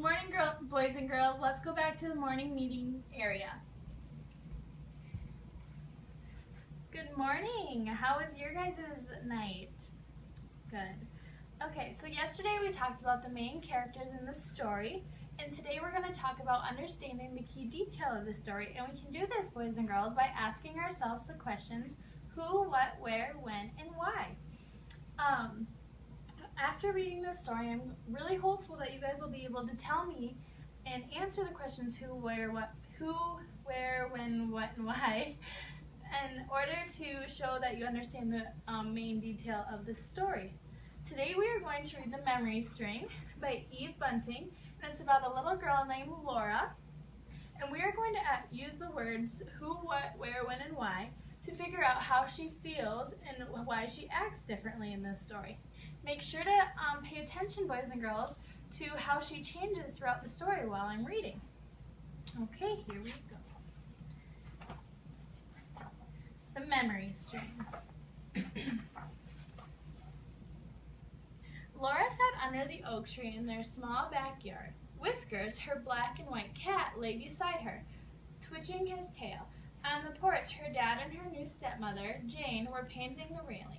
morning, boys and girls. Let's go back to the morning meeting area. Good morning. How was your guys' night? Good. Okay, so yesterday we talked about the main characters in the story, and today we're going to talk about understanding the key detail of the story. And we can do this, boys and girls, by asking ourselves the questions: who, what, where, when, and why. After reading this story, I'm really hopeful that you guys will be able to tell me and answer the questions who, where, when, what, and why in order to show that you understand the main detail of the story. Today we are going to read The Memory String by Eve Bunting, and it's about a little girl named Laura. And we are going to use the words who, what, where, when, and why to figure out how she feels and why she acts differently in this story. Make sure to pay attention, boys and girls, to how she changes throughout the story while I'm reading. Okay, here we go. The Memory String. Laura sat under the oak tree in their small backyard. Whiskers, her black and white cat, lay beside her, twitching his tail. On the porch, her dad and her new stepmother, Jane, were painting the railings.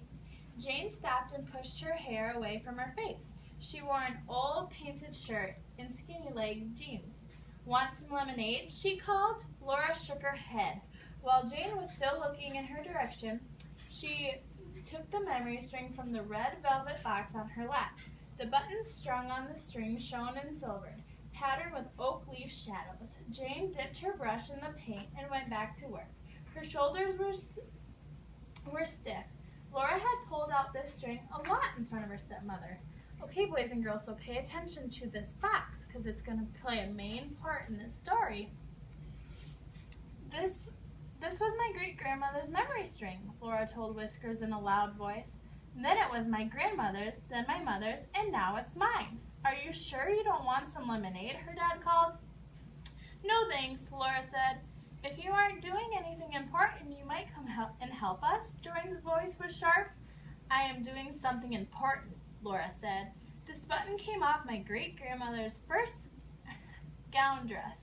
Jane stopped and pushed her hair away from her face. She wore an old painted shirt and skinny-legged jeans. "Want some lemonade?" she called. Laura shook her head. While Jane was still looking in her direction, she took the memory string from the red velvet box on her lap. The buttons strung on the string shone and silvered, patterned with oak leaf shadows. Jane dipped her brush in the paint and went back to work. Her shoulders were stiff. Laura had pulled out this string a lot in front of her stepmother. Okay, boys and girls, so pay attention to this box because it's going to play a main part in this story. This was my great-grandmother's memory string, Laura told Whiskers in a loud voice. Then it was my grandmother's, then my mother's, and now it's mine. Are you sure you don't want some lemonade? Her dad called. No thanks, Laura said. If you aren't doing anything important, you might come help us. Joan's voice was sharp. I am doing something important, Laura said. This button came off my great-grandmother's first gown dress,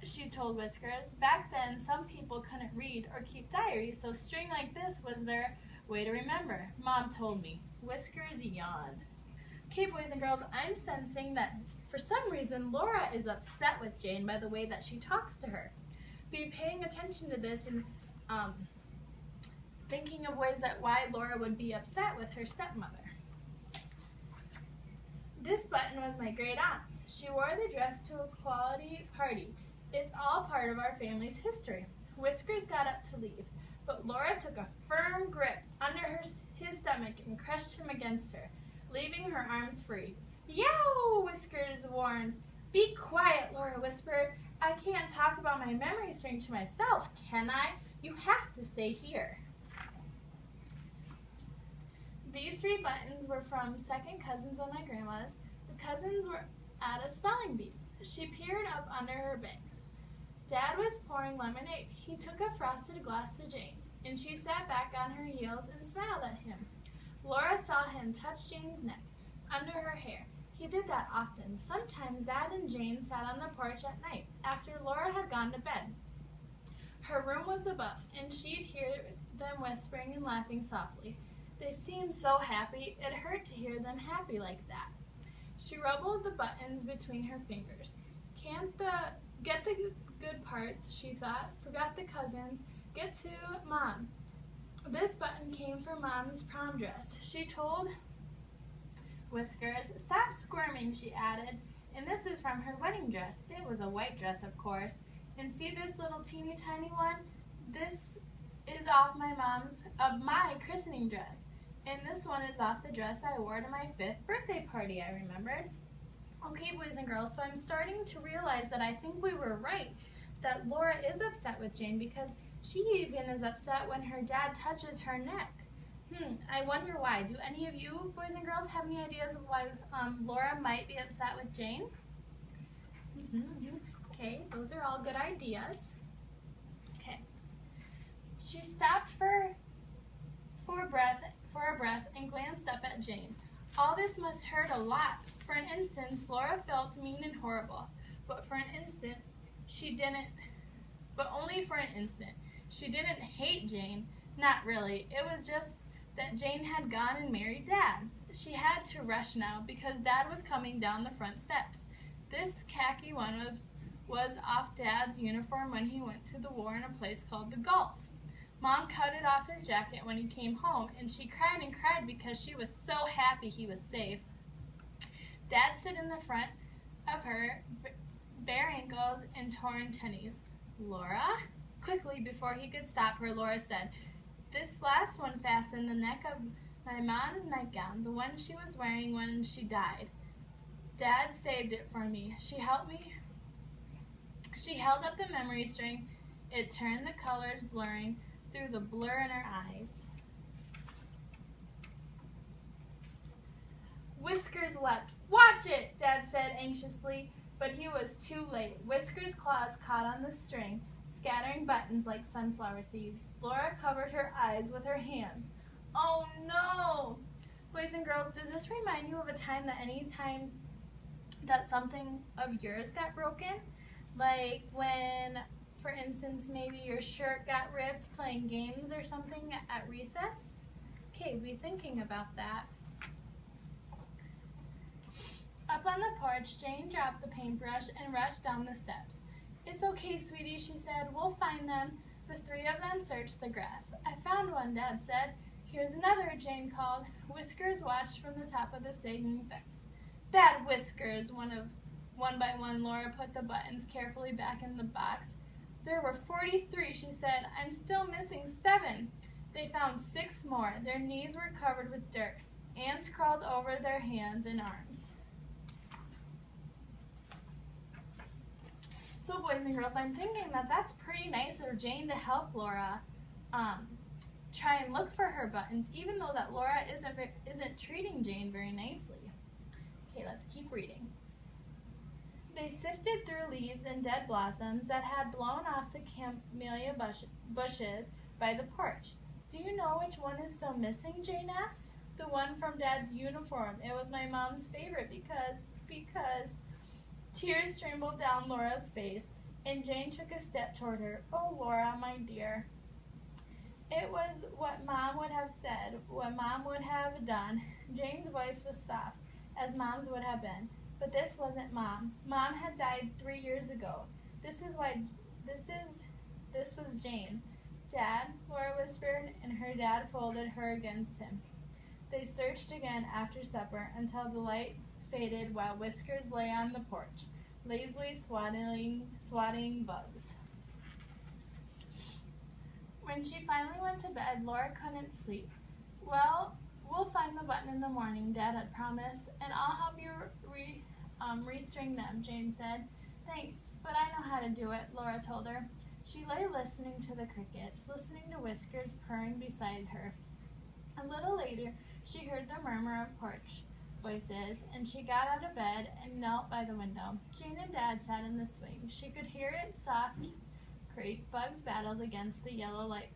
she told Whiskers. Back then, some people couldn't read or keep diaries, so a string like this was their way to remember. Mom told me. Whiskers yawned. Okay, boys and girls, I'm sensing that for some reason Laura is upset with Jane by the way that she talks to her. Be paying attention to this and thinking of ways that why Laura would be upset with her stepmother. This button was my great aunt's. She wore the dress to a quality party. It's all part of our family's history. Whiskers got up to leave, but Laura took a firm grip under his stomach and crushed him against her, leaving her arms free. Yow! Whiskers warned. Be quiet, Laura whispered. I can't talk about my memory string to myself, can I? You have to stay here. These 3 buttons were from second cousins of my grandma's. The cousins were at a spelling bee. She peered up under her bangs. Dad was pouring lemonade. He took a frosted glass to Jane, and she sat back on her heels and smiled at him. Laura saw him touch Jane's neck, under her hair. He did that often. Sometimes Dad and Jane sat on the porch at night, after Laura had gone to bed. Her room was above, and she'd hear them whispering and laughing softly. They seemed so happy, it hurt to hear them happy like that. She rubbed the buttons between her fingers. Get the good parts, she thought. Forgot the cousins. Get to Mom. This button came from Mom's prom dress. She told Whiskers. Stop squirming, she added. And this is from her wedding dress. It was a white dress, of course. And see this little teeny tiny one? This is off my christening dress. And this one is off the dress I wore to my 5th birthday party, I remembered. Okay, boys and girls, so I'm starting to realize that I think we were right, that Laura is upset with Jane because she even is upset when her dad touches her neck. I wonder why. Do any of you, boys and girls, have any ideas of why Laura might be upset with Jane? Okay, those are all good ideas. Okay. She stopped for a breath and glanced up at Jane. All this must hurt a lot, For an instant, Laura felt mean and horrible, but for an instant, only for an instant. She didn't hate Jane, not really. It was just that Jane had gone and married Dad. She had to rush now because Dad was coming down the front steps. This khaki one was off Dad's uniform when he went to the war in a place called the Gulf. Mom cut it off his jacket when he came home, and she cried and cried because she was so happy he was safe. Dad stood in the front of her, bare ankles and torn tennies. Laura? Quickly, before he could stop her, Laura said, "This last one fastened the neck of my mom's nightgown, the one she was wearing when she died. Dad saved it for me. She helped me. She held up the memory string. It turned the colors blurring through the blur in her eyes." Whiskers leapt. "Watch it," Dad said anxiously, but he was too late. Whiskers' claws caught on the string, scattering buttons like sunflower seeds. Laura covered her eyes with her hands. "Oh no!" Boys and girls, does this remind you of a time that something of yours got broken? Like when, for instance, maybe your shirt got ripped playing games or something at recess? Okay, be thinking about that. Up on the porch, Jane dropped the paintbrush and rushed down the steps. "It's okay, sweetie," she said. "We'll find them." The three of them searched the grass. "I found one," Dad said. "Here's another," Jane called. Whiskers watched from the top of the sagging fence. "Bad Whiskers!" One by one, Laura put the buttons carefully back in the box. "There were 43, she said. "I'm still missing 7. They found 6 more. Their knees were covered with dirt. Ants crawled over their hands and arms. So, boys and girls, I'm thinking that that's pretty nice of Jane to help Laura try and look for her buttons, even though that Laura isn't treating Jane very nicely. Okay, let's keep reading. They sifted through leaves and dead blossoms that had blown off the camellia bushes by the porch. "Do you know which one is still missing?" Jane asked. "The one from Dad's uniform. It was my mom's favorite because Tears streamed down Laura's face, and Jane took a step toward her. "Oh, Laura, my dear." It was what Mom would have said, what Mom would have done. Jane's voice was soft, as Mom's would have been. But this wasn't Mom. Mom had died 3 years ago. This was Jane. "Dad," Laura whispered, and her dad folded her against him. They searched again after supper until the light faded while Whiskers lay on the porch, lazily swatting bugs. When she finally went to bed, Laura couldn't sleep. "Well, we'll find the button in the morning," Dad had promised, "and I'll help you restring them," Jane said. "Thanks, but I know how to do it," Laura told her. She lay listening to the crickets, listening to Whiskers purring beside her. A little later, she heard the murmur of porch voices, and she got out of bed and knelt by the window. Jane and Dad sat in the swing. She could hear it soft creak. Bugs battled against the yellow light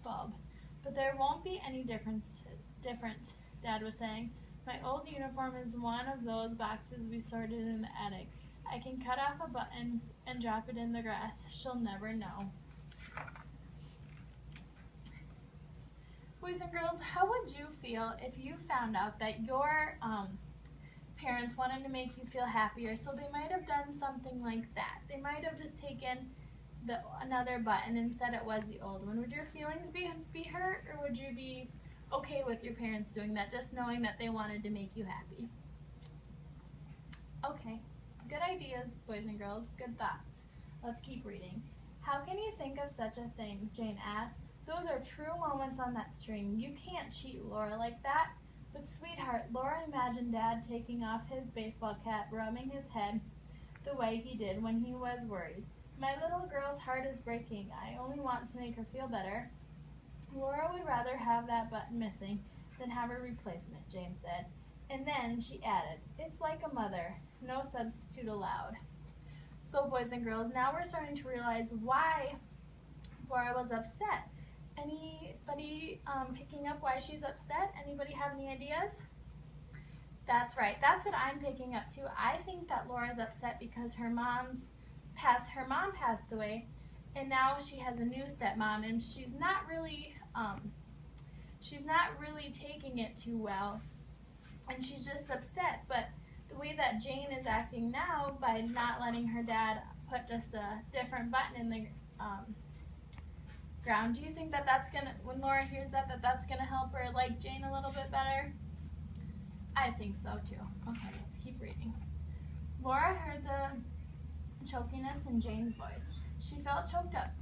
bulb. "But there won't be any difference, Dad was saying. "My old uniform is one of those boxes we sorted in the attic. I can cut off a button and drop it in the grass. She'll never know." Boys and girls, how would you feel if you found out that your parents wanted to make you feel happier, so they might have done something like that? They might have just taken another button and said it was the old one. Would your feelings be hurt, or would you be okay with your parents doing that, just knowing that they wanted to make you happy? Okay, good ideas, boys and girls, good thoughts. Let's keep reading. "How can you think of such a thing?" Jane asked. "Those are true moments on that string. You can't cheat Laura like that." "But sweetheart," Laura imagined Dad taking off his baseball cap, rubbing his head the way he did when he was worried. "My little girl's heart is breaking. I only want to make her feel better." "Laura would rather have that button missing than have a replacement," Jane said. And then she added, "It's like a mother. No substitute allowed." So, boys and girls, now we're starting to realize why Laura was upset. Anybody picking up why she's upset? Anybody have any ideas? That's right. That's what I'm picking up too. I think that Laura's upset because her mom passed away, and now she has a new stepmom, and she's not really taking it too well, and she's just upset. But the way that Jane is acting now by not letting her dad put just a different button in the ground, do you think that that's gonna, when Laura hears that's gonna help her like Jane a little bit better? I think so too. Okay, let's keep reading. Laura heard the chokiness in Jane's voice. She felt choked up.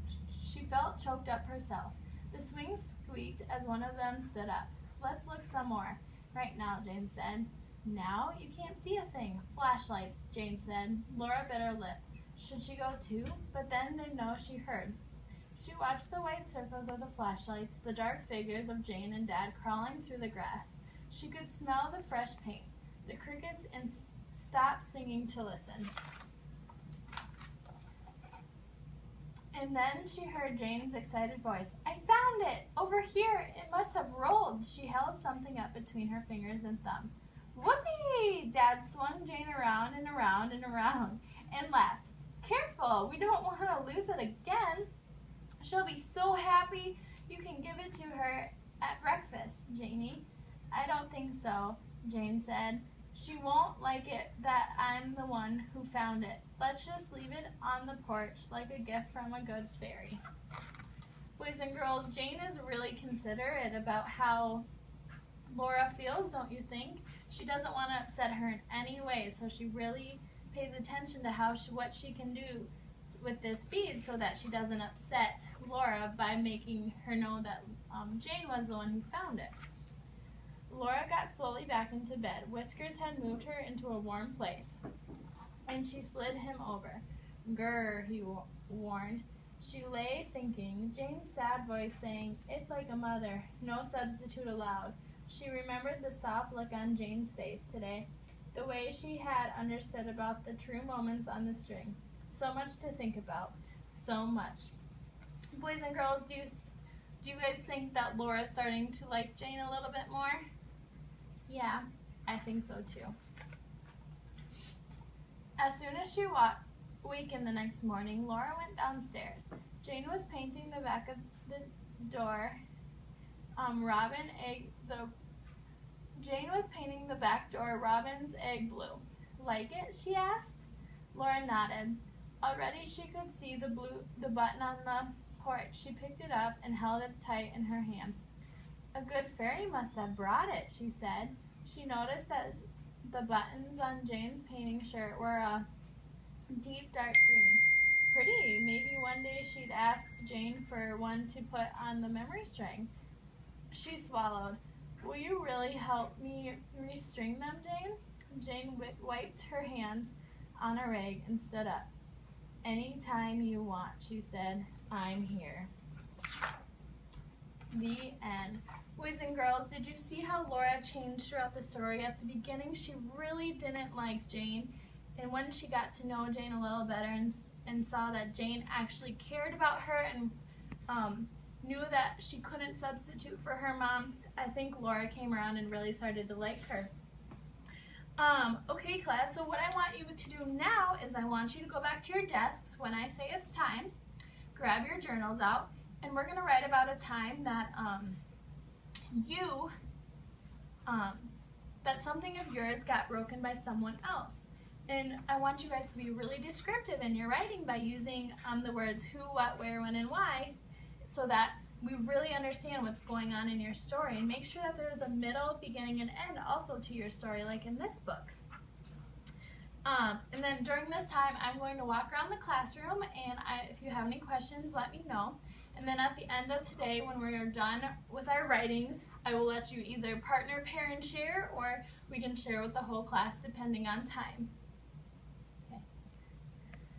She felt choked up herself. The swing squeaked as one of them stood up. Let's look some more. Right now, Jane said. Now you can't see a thing. Flashlights, Jane said. Laura bit her lip. Should she go too? But then they'd know she heard. She watched the white circles of the flashlights, the dark figures of Jane and Dad crawling through the grass. She could smell the fresh paint, the crickets, and stopped singing to listen. And then she heard Jane's excited voice. I found it! Over here! It must have rolled! She held something up between her fingers and thumb. Whoopee! Dad swung Jane around and around and around and laughed. Careful! We don't want to lose it again! She'll be so happy. You can give it to her at breakfast, Janie. I don't think so, Jane said. She won't like it that I'm the one who found it. Let's just leave it on the porch like a gift from a good fairy. Boys and girls, Jane is really considerate about how Laura feels, don't you think? She doesn't want to upset her in any way, so she really pays attention to what she can do with this bead so that she doesn't upset Laura by making her know that Jane was the one who found it. Laura got slowly back into bed. Whiskers had moved her into a warm place, and she slid him over. Grr, he warned. She lay thinking, Jane's sad voice saying, it's like a mother, no substitute allowed. She remembered the soft look on Jane's face today, the way she had understood about the true moments on the string. So much to think about. So much. Boys and girls, do you guys think that Laura's starting to like Jane a little bit more? Yeah, I think so too. As soon as she wakened the next morning, Laura went downstairs. Jane was painting the back of the door. Jane was painting the back door Robin's egg blue. Like it? She asked. Laura nodded. Already she could see the button on the porch. She picked it up and held it tight in her hand. A good fairy must have brought it, she said. She noticed that the buttons on Jane's painting shirt were a deep dark green. Pretty. Maybe one day she'd ask Jane for one to put on the memory string. She swallowed. Will you really help me restring them, Jane? Jane wiped her hands on a rag and stood up. Anytime you want, she said. I'm here. The end. Boys and girls, did you see how Laura changed throughout the story? At the beginning, she really didn't like Jane, and when she got to know Jane a little better and saw that Jane actually cared about her and knew that she couldn't substitute for her mom, I think Laura came around and really started to like her. Okay, class, so what I want you to do now is I want you to go back to your desks when I say it's time, grab your journals out, and we're going to write about a time that that something of yours got broken by someone else. And I want you guys to be really descriptive in your writing by using the words who, what, where, when, and why, so that we really understand what's going on in your story. And make sure that there's a middle, beginning, and end also to your story, like in this book. And then during this time, I'm going to walk around the classroom, and if you have any questions, let me know. And then at the end of today, when we're done with our writings, I will let you either partner, pair, and share, or we can share with the whole class depending on time.